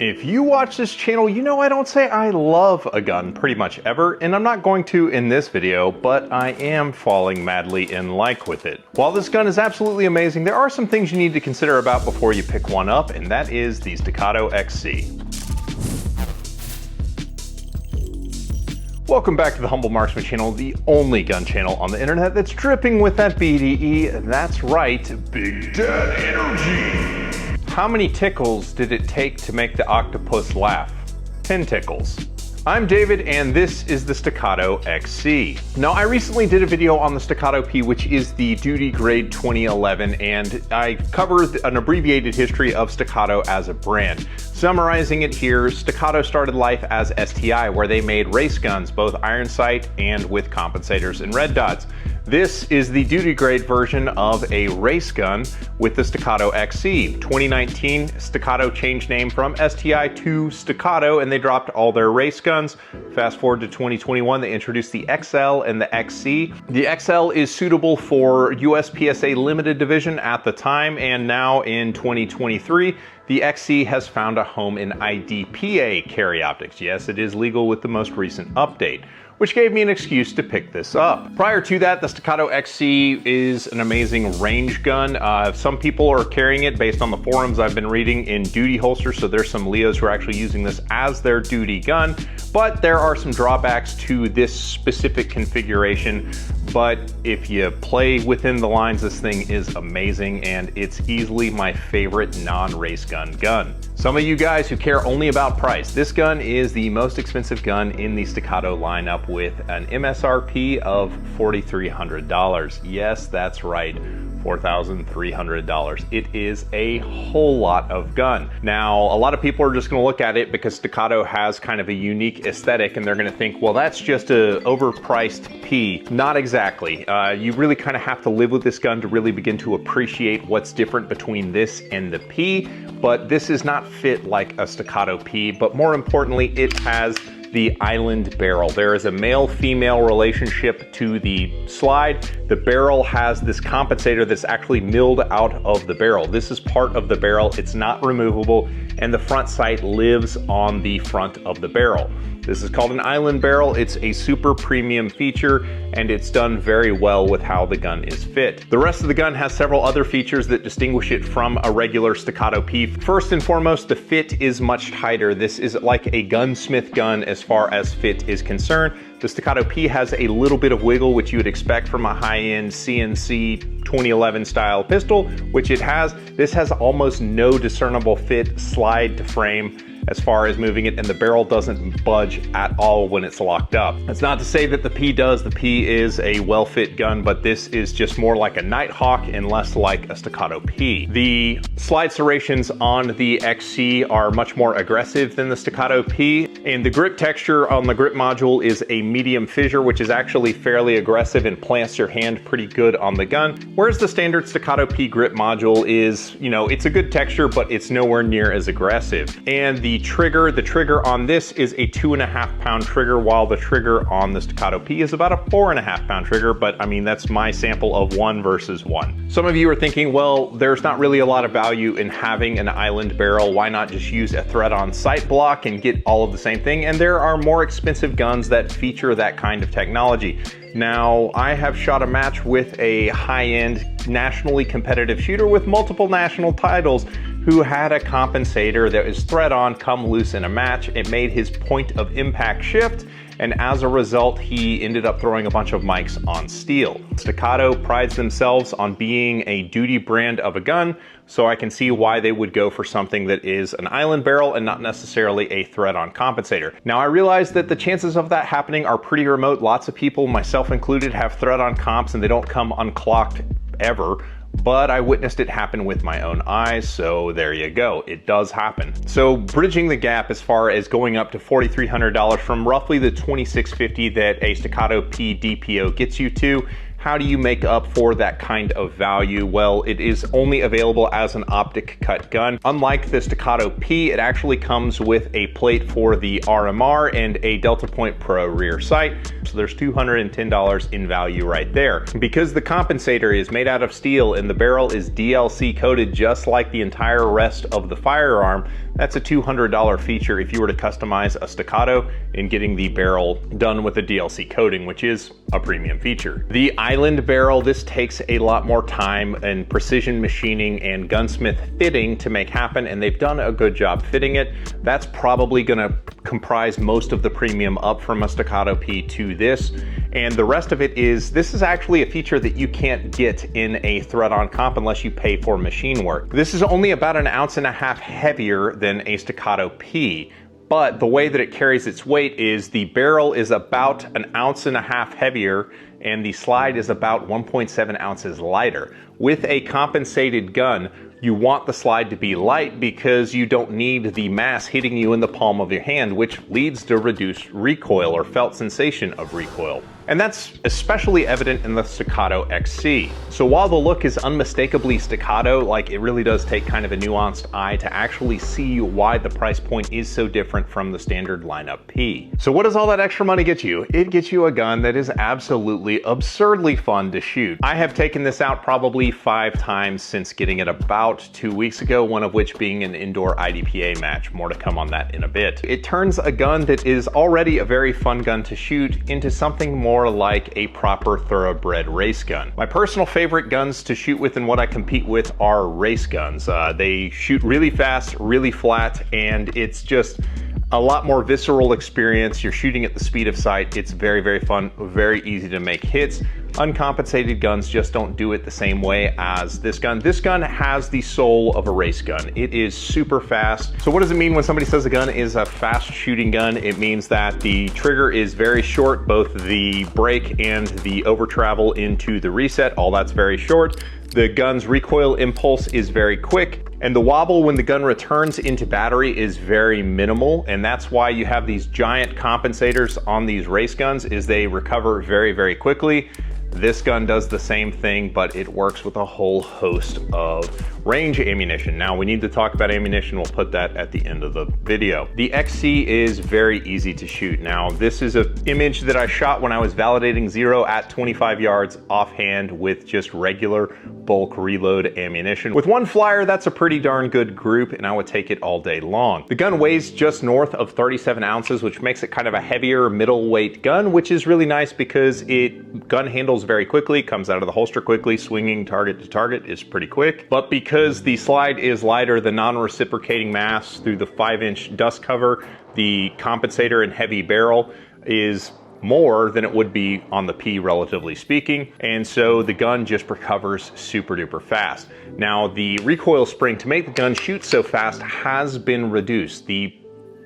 If you watch this channel, you know I don't say I love a gun pretty much ever, and I'm not going to in this video, but I am falling madly in like with it. While this gun is absolutely amazing, there are some things you need to consider about before you pick one up, and that is the Staccato XC. Welcome back to the Humble Marksman channel, the only gun channel on the internet that's dripping with that BDE. That's right, Big Dad Energy. How many tickles did it take to make the octopus laugh? 10 tickles. I'm David, and this is the Staccato XC. Now, I recently did a video on the Staccato P, which is the duty grade 2011, and I covered an abbreviated history of Staccato as a brand. Summarizing it here, Staccato started life as STI, where they made race guns, both iron sight and with compensators and red dots. This is the duty grade version of a race gun with the Staccato XC. 2019, Staccato changed name from STI to Staccato, and they dropped all their race guns. Fast forward to 2021, they introduced the XL and the XC. The XL is suitable for USPSA limited division at the time, and now in 2023, the XC has found a home in IDPA carry optics. Yes, it is legal with the most recent update, which gave me an excuse to pick this up. Prior to that, the Staccato XC is an amazing range gun. Some people are carrying it based on the forums I've been reading in duty holsters, so there's some Leos who are actually using this as their duty gun, but there are some drawbacks to this specific configuration. But if you play within the lines, this thing is amazing, and it's easily my favorite non-race gun. Some of you guys who care only about price, this gun is the most expensive gun in the Staccato lineup with an MSRP of $4,300. Yes, that's right, $4,300. It is a whole lot of gun. Now, a lot of people are just gonna look at it because Staccato has kind of a unique aesthetic, and they're gonna think, well, that's just a overpriced P. Not exactly. You really kind of have to live with this gun to really begin to appreciate what's different between this and the P, but this is not fit like a Staccato P, but more importantly, it has the island barrel. There is a male-female relationship to the slide. The barrel has this compensator that's actually milled out of the barrel. This is part of the barrel. It's not removable, and the front sight lives on the front of the barrel. This is called an island barrel. It's a super premium feature, and it's done very well with how the gun is fit. The rest of the gun has several other features that distinguish it from a regular Staccato P. First and foremost, the fit is much tighter. This is like a gunsmith gun as far as fit is concerned. The Staccato P has a little bit of wiggle, which you would expect from a high-end CNC 2011 style pistol, which it has. This has almost no discernible fit slide to frame as far as moving it, and the barrel doesn't budge at all when it's locked up. That's not to say that the P does. The P is a well-fit gun, but this is just more like a Nighthawk and less like a Staccato P. The slide serrations on the XC are much more aggressive than the Staccato P, and the grip texture on the grip module is a medium fissure, which is actually fairly aggressive and plants your hand pretty good on the gun, whereas the standard Staccato P grip module is, you know, it's a good texture, but it's nowhere near as aggressive. And the trigger on this is a 2.5 pound trigger, while the trigger on the Staccato P is about a 4.5 pound trigger, but I mean, that's my sample of 1 versus 1. Some of you are thinking, well, there's not really a lot of value in having an island barrel. Why not just use a thread-on sight block and get all of the same thing? And there are more expensive guns that feature that kind of technology. Now, I have shot a match with a high-end, nationally competitive shooter with multiple national titles who had a compensator that was thread-on come loose in a match. It made his point of impact shift, and as a result, he ended up throwing a bunch of mics on steel. Staccato prides themselves on being a duty brand of a gun, so I can see why they would go for something that is an island barrel and not necessarily a thread-on compensator. Now, I realize that the chances of that happening are pretty remote. Lots of people, myself included, have thread-on comps and they don't come unclocked ever, but I witnessed it happen with my own eyes, so there you go, it does happen. So bridging the gap as far as going up to $4,300 from roughly the $2,650 that a Staccato P DPO gets you to, How do you make up for that kind of value? Well, it is only available as an optic cut gun. Unlike the Staccato P, it actually comes with a plate for the RMR and a Delta Point Pro rear sight. So there's $210 in value right there. Because the compensator is made out of steel and the barrel is DLC coated just like the entire rest of the firearm, that's a $200 feature if you were to customize a Staccato in getting the barrel done with a DLC coating, which is a premium feature. The Island barrel, this takes a lot more time and precision machining and gunsmith fitting to make happen, and they've done a good job fitting it. That's probably gonna comprise most of the premium up from a Staccato P to this. And the rest of it is, this is actually a feature that you can't get in a thread-on comp unless you pay for machine work. This is only about 1.5 ounces heavier than a Staccato P, but the way that it carries its weight is the barrel is about 1.5 ounces heavier and the slide is about 1.7 ounces lighter. With a compensated gun, you want the slide to be light because you don't need the mass hitting you in the palm of your hand, which leads to reduced recoil or felt sensation of recoil. And that's especially evident in the Staccato XC. So while the look is unmistakably Staccato, like it really does take kind of a nuanced eye to actually see why the price point is so different from the standard lineup P. So what does all that extra money get you? It gets you a gun that is absolutely absurdly fun to shoot. I have taken this out probably 5 times since getting it about 2 weeks ago, one of which being an indoor IDPA match. More to come on that in a bit. It turns a gun that is already a very fun gun to shoot into something more like a proper thoroughbred race gun. My personal favorite guns to shoot with and what I compete with are race guns. They shoot really fast, really flat, and it's just a lot more visceral experience. You're shooting at the speed of sight. It's very, very fun, very easy to make hits. Uncompensated guns just don't do it the same way as this gun. This gun has the soul of a race gun. It is super fast. So what does it mean when somebody says a gun is a fast shooting gun? It means that the trigger is very short, both the break and the over travel into the reset, all that's very short. The gun's recoil impulse is very quick, and the wobble when the gun returns into battery is very minimal, and that's why you have these giant compensators on these race guns, is they recover very, very quickly. This gun does the same thing, but it works with a whole host of range ammunition. Now we need to talk about ammunition. We'll put that at the end of the video. The XC is very easy to shoot. Now this is an image that I shot when I was validating 0 at 25 yards offhand with just regular bulk reload ammunition. With one flyer, that's a pretty darn good group, and I would take it all day long. The gun weighs just north of 37 ounces, which makes it kind of a heavier middleweight gun, which is really nice because it gun handles very quickly, comes out of the holster quickly, swinging target to target is pretty quick. But because the slide is lighter, the non-reciprocating mass through the 5-inch dust cover, the compensator and heavy barrel is more than it would be on the P, relatively speaking, and so the gun just recovers super duper fast. Now the recoil spring to make the gun shoot so fast has been reduced. The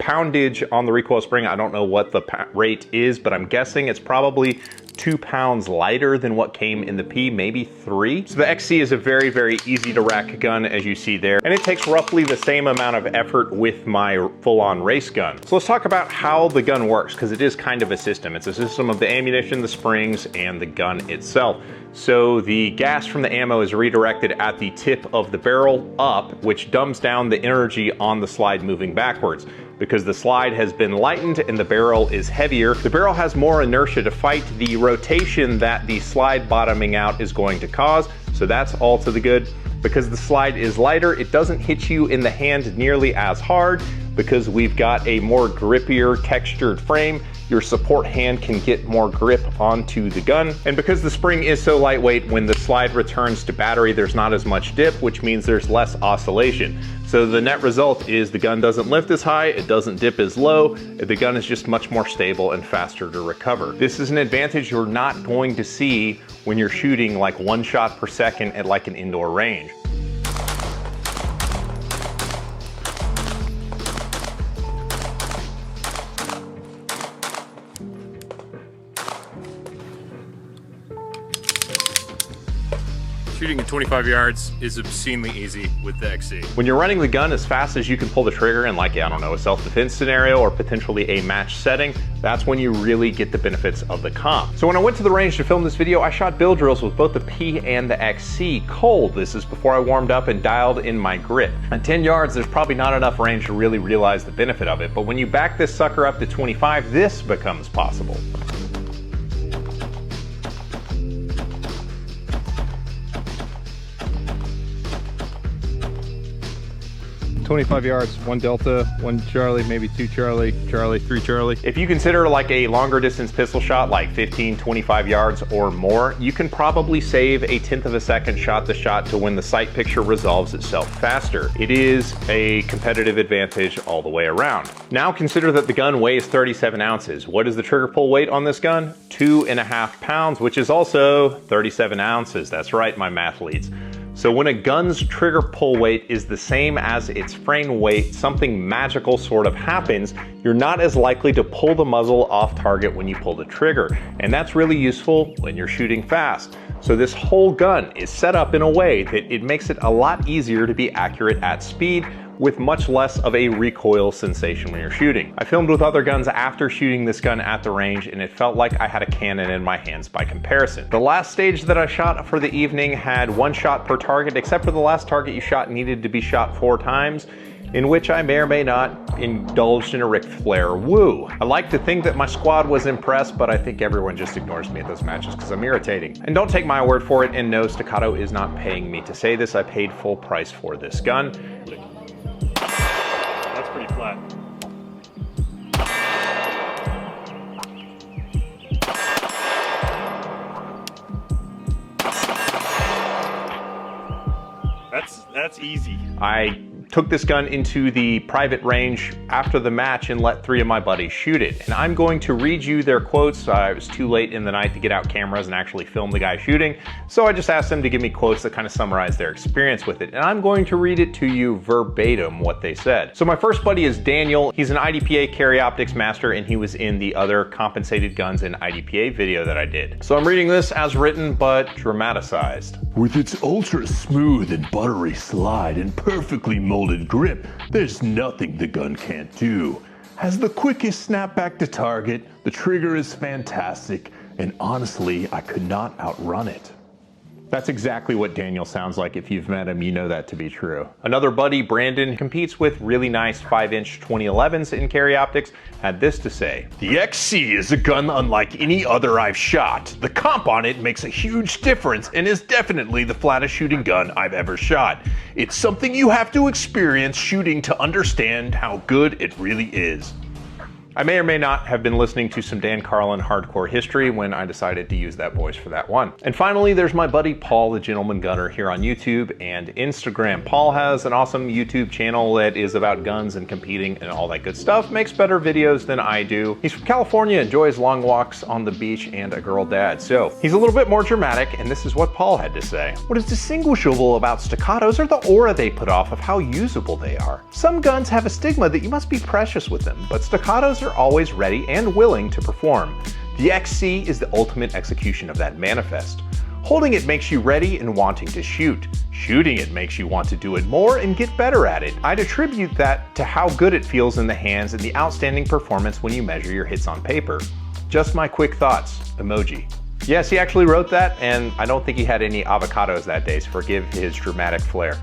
poundage on the recoil spring, I don't know what the rate is, but I'm guessing it's probably 2 pounds lighter than what came in the P, maybe 3. So the XC is a very, very easy to rack gun, as you see there, and it takes roughly the same amount of effort with my full-on race gun. So let's talk about how the gun works, because it is kind of a system. It's a system of the ammunition, the springs, and the gun itself. So the gas from the ammo is redirected at the tip of the barrel up, which dumbs down the energy on the slide moving backwards. Because the slide has been lightened and the barrel is heavier, the barrel has more inertia to fight the rotation that the slide bottoming out is going to cause, so that's all to the good. Because the slide is lighter, it doesn't hit you in the hand nearly as hard, because we've got a more grippier textured frame. Your support hand can get more grip onto the gun. And because the spring is so lightweight, when the slide returns to battery, there's not as much dip, which means there's less oscillation. So the net result is the gun doesn't lift as high, it doesn't dip as low, the gun is just much more stable and faster to recover. This is an advantage you're not going to see when you're shooting like 1 shot per second at like an indoor range. Shooting at 25 yards is obscenely easy with the XC. When you're running the gun as fast as you can pull the trigger in, like, I don't know, a self-defense scenario or potentially a match setting, that's when you really get the benefits of the comp. So when I went to the range to film this video, I shot bill drills with both the P and the XC cold. This is before I warmed up and dialed in my grip. At 10 yards, there's probably not enough range to really realize the benefit of it, but when you back this sucker up to 25, this becomes possible. 25 yards, 1 Delta, 1 Charlie, maybe 2 Charlie, Charlie, 3 Charlie. If you consider like a longer distance pistol shot, like 15, 25 yards or more, you can probably save a 1/10 of a second shot to shot to when the sight picture resolves itself faster. It is a competitive advantage all the way around. Now consider that the gun weighs 37 ounces. What is the trigger pull weight on this gun? 2.5 pounds, which is also 37 ounces. That's right, my mathletes. So when a gun's trigger pull weight is the same as its frame weight, something magical sort of happens. You're not as likely to pull the muzzle off target when you pull the trigger. And that's really useful when you're shooting fast. So this whole gun is set up in a way that it makes it a lot easier to be accurate at speed with much less of a recoil sensation when you're shooting. I filmed with other guns after shooting this gun at the range, and it felt like I had a cannon in my hands by comparison. The last stage that I shot for the evening had 1 shot per target, except for the last target you shot needed to be shot 4 times, in which I may or may not indulged in a Ric Flair woo. I like to think that my squad was impressed, but I think everyone just ignores me at those matches because I'm irritating. And don't take my word for it, and no, Staccato is not paying me to say this. I paid full price for this gun. That's pretty flat. That's easy. I took this gun into the private range after the match and let 3 of my buddies shoot it. And I'm going to read you their quotes. It was too late in the night to get out cameras and actually film the guy shooting. So I just asked them to give me quotes that kind of summarize their experience with it. And I'm going to read it to you verbatim what they said. So my first buddy is Daniel. He's an IDPA carry optics master, and he was in the other compensated guns in IDPA video that I did. So I'm reading this as written, but dramatized. With its ultra smooth and buttery slide and perfectly molded grip, there's nothing the gun can't do. Has the quickest snapback to target, the trigger is fantastic, and honestly, I could not outrun it. That's exactly what Daniel sounds like. If you've met him, you know that to be true. Another buddy, Brandon, competes with really nice 5-inch 2011s in carry optics, had this to say. The XC is a gun unlike any other I've shot. The comp on it makes a huge difference and is definitely the flattest shooting gun I've ever shot. It's something you have to experience shooting to understand how good it really is. I may or may not have been listening to some Dan Carlin hardcore history when I decided to use that voice for that one. And finally, there's my buddy Paul, the Gentleman Gunner, here on YouTube and Instagram. Paul has an awesome YouTube channel that is about guns and competing and all that good stuff. Makes better videos than I do. He's from California, enjoys long walks on the beach, and a girl dad. So he's a little bit more dramatic, and this is what Paul had to say. What is distinguishable about Staccatos are the aura they put off of how usable they are. Some guns have a stigma that you must be precious with them, but Staccatos are always ready and willing to perform. The XC is the ultimate execution of that manifest. Holding it makes you ready and wanting to shoot. Shooting it makes you want to do it more and get better at it. I'd attribute that to how good it feels in the hands and the outstanding performance when you measure your hits on paper. Just my quick thoughts, emoji. Yes, he actually wrote that, and I don't think he had any avocados that day, so forgive his dramatic flair.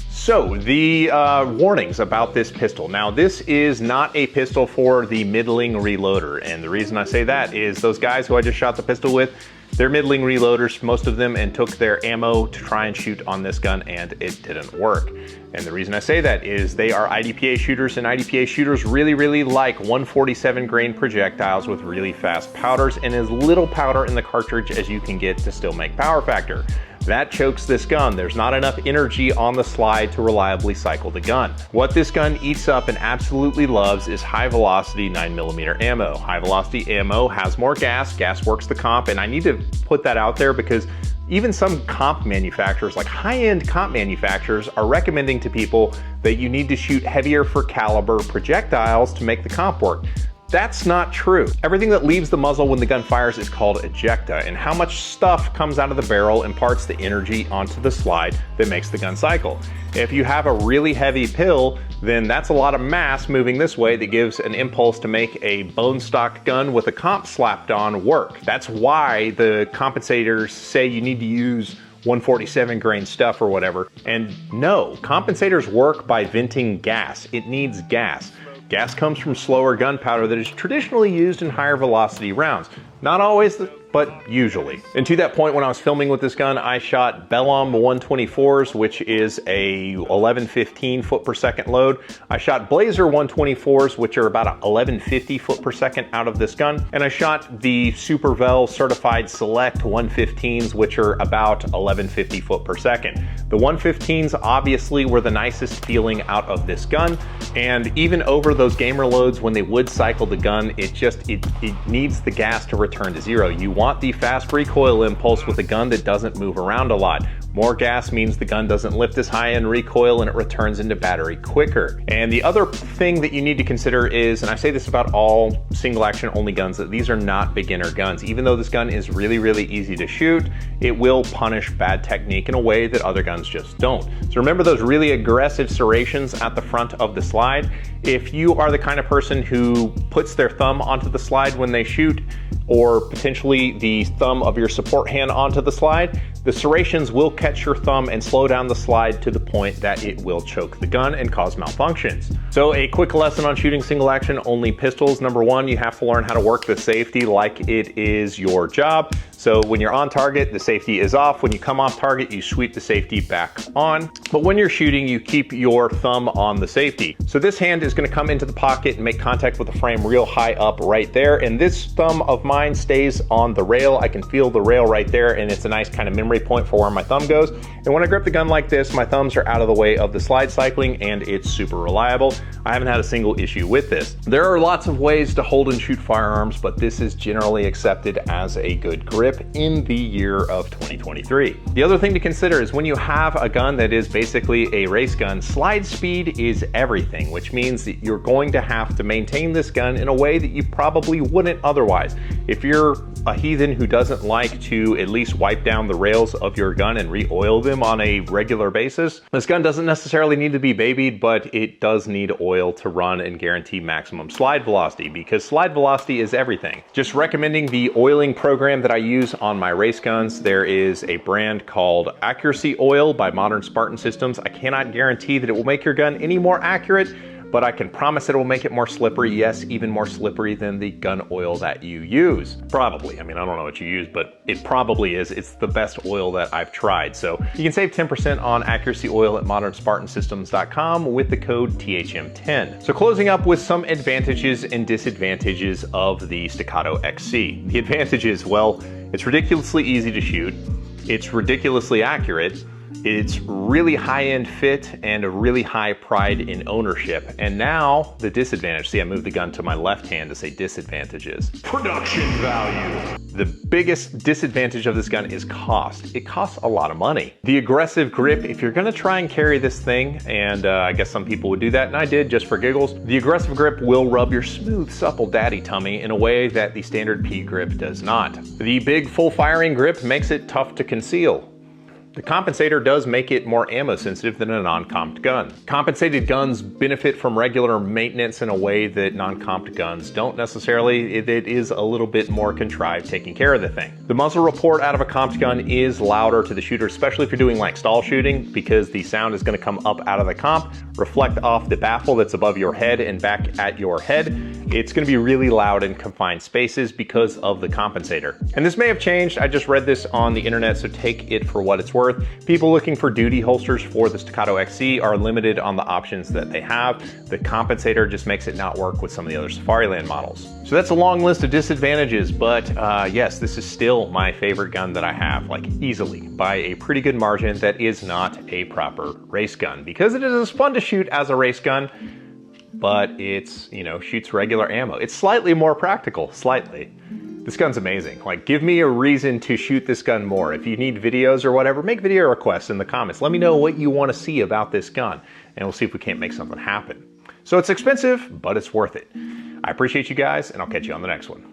So the warnings about this pistol. Now this is not a pistol for the middling reloader, and the reason I say that is those guys who I just shot the pistol with, they're middling reloaders, most of them, and took their ammo to try and shoot on this gun, and it didn't work. And the reason I say that is they are IDPA shooters, and IDPA shooters really like 147 grain projectiles with really fast powders and as little powder in the cartridge as you can get to still make power factor. That chokes this gun. There's not enough energy on the slide to reliably cycle the gun. What this gun eats up and absolutely loves is high velocity 9mm ammo. High velocity ammo has more gas, gas works the comp, and I need to put that out there because even some comp manufacturers, like high-end comp manufacturers, are recommending to people that you need to shoot heavier for caliber projectiles to make the comp work. That's not true. Everything that leaves the muzzle when the gun fires is called ejecta, and how much stuff comes out of the barrel imparts the energy onto the slide that makes the gun cycle. If you have a really heavy pill, then that's a lot of mass moving this way that gives an impulse to make a bone stock gun with a comp slapped on work. That's why the compensators say you need to use 147 grain stuff or whatever. And no, compensators work by venting gas. It needs gas. Gas comes from slower gunpowder that is traditionally used in higher velocity rounds. Not always, but usually. And to that point, when I was filming with this gun, I shot Bellum 124s, which is a 1115 foot per second load. I shot Blazer 124s, which are about 1150 foot per second out of this gun. And I shot the Supervel certified select 115s, which are about 1150 foot per second. The 115s obviously were the nicest feeling out of this gun. And even over those gamer loads, when they would cycle the gun, it needs the gas to return to zero. You want the fast recoil impulse with a gun that doesn't move around a lot. More gas means the gun doesn't lift as high in recoil and it returns into battery quicker. And the other thing that you need to consider is, and I say this about all single action only guns, that these are not beginner guns. Even though this gun is really, really easy to shoot, it will punish bad technique in a way that other guns just don't. So remember those really aggressive serrations at the front of the slide? If you are the kind of person who puts their thumb onto the slide when they shoot, or potentially the thumb of your support hand onto the slide, the serrations will catch your thumb and slow down the slide to the point that it will choke the gun and cause malfunctions. So a quick lesson on shooting single action only pistols. Number one, you have to learn how to work the safety like it is your job. So when you're on target, the safety is off. When you come off target, you sweep the safety back on. But when you're shooting, you keep your thumb on the safety. So this hand is gonna come into the pocket and make contact with the frame real high up right there. And this thumb of mine stays on the rail. I can feel the rail right there, and it's a nice kind of memory point for where my thumb goes. And when I grip the gun like this, my thumbs are out of the way of the slide cycling, and it's super reliable. I haven't had a single issue with this. There are lots of ways to hold and shoot firearms, but this is generally accepted as a good grip in the year of 2023. The other thing to consider is when you have a gun that is basically a race gun, slide speed is everything, which means that you're going to have to maintain this gun in a way that you probably wouldn't otherwise. If you're a heathen who doesn't like to at least wipe down the rails of your gun and re-oil them on a regular basis, this gun doesn't necessarily need to be babied, but it does need oil to run and guarantee maximum slide velocity, because slide velocity is everything. Just recommending the oiling program that I use on my race guns. There is a brand called Accuracy Oil by Modern Spartan Systems. I cannot guarantee that it will make your gun any more accurate, but I can promise it will make it more slippery. Yes, even more slippery than the gun oil that you use. Probably. I mean, I don't know what you use, but it probably is. It's the best oil that I've tried. So you can save 10% on Accuracy Oil at modernspartansystems.com with the code THM10. So closing up with some advantages and disadvantages of the Staccato XC. The advantages, well, it's ridiculously easy to shoot. It's ridiculously accurate. It's really high-end fit and a really high pride in ownership. And now the disadvantage. See, I moved the gun to my left hand to say disadvantages. Production value. The biggest disadvantage of this gun is cost. It costs a lot of money. The aggressive grip, if you're gonna try and carry this thing, and I guess some people would do that, and I did just for giggles, the aggressive grip will rub your smooth, supple daddy tummy in a way that the standard P grip does not. The big full firing grip makes it tough to conceal. The compensator does make it more ammo sensitive than a non-comped gun. Compensated guns benefit from regular maintenance in a way that non-comped guns don't necessarily. It is a little bit more contrived taking care of the thing. The muzzle report out of a comped gun is louder to the shooter, especially if you're doing like stall shooting, because the sound is gonna come up out of the comp, reflect off the baffle that's above your head and back at your head. It's gonna be really loud in confined spaces because of the compensator. And this may have changed. I just read this on the internet, so take it for what it's worth. People looking for duty holsters for the Staccato XC are limited on the options that they have. The compensator just makes it not work with some of the other Safariland models. So that's a long list of disadvantages, but yes, this is still my favorite gun that I have, like easily, by a pretty good margin that is not a proper race gun, because it is as fun to shoot as a race gun, but it's, you know, shoots regular ammo. It's slightly more practical, slightly. This gun's amazing. Like, give me a reason to shoot this gun more. If you need videos or whatever, make video requests in the comments. Let me know what you want to see about this gun, and we'll see if we can't make something happen. So it's expensive, but it's worth it. I appreciate you guys, and I'll catch you on the next one.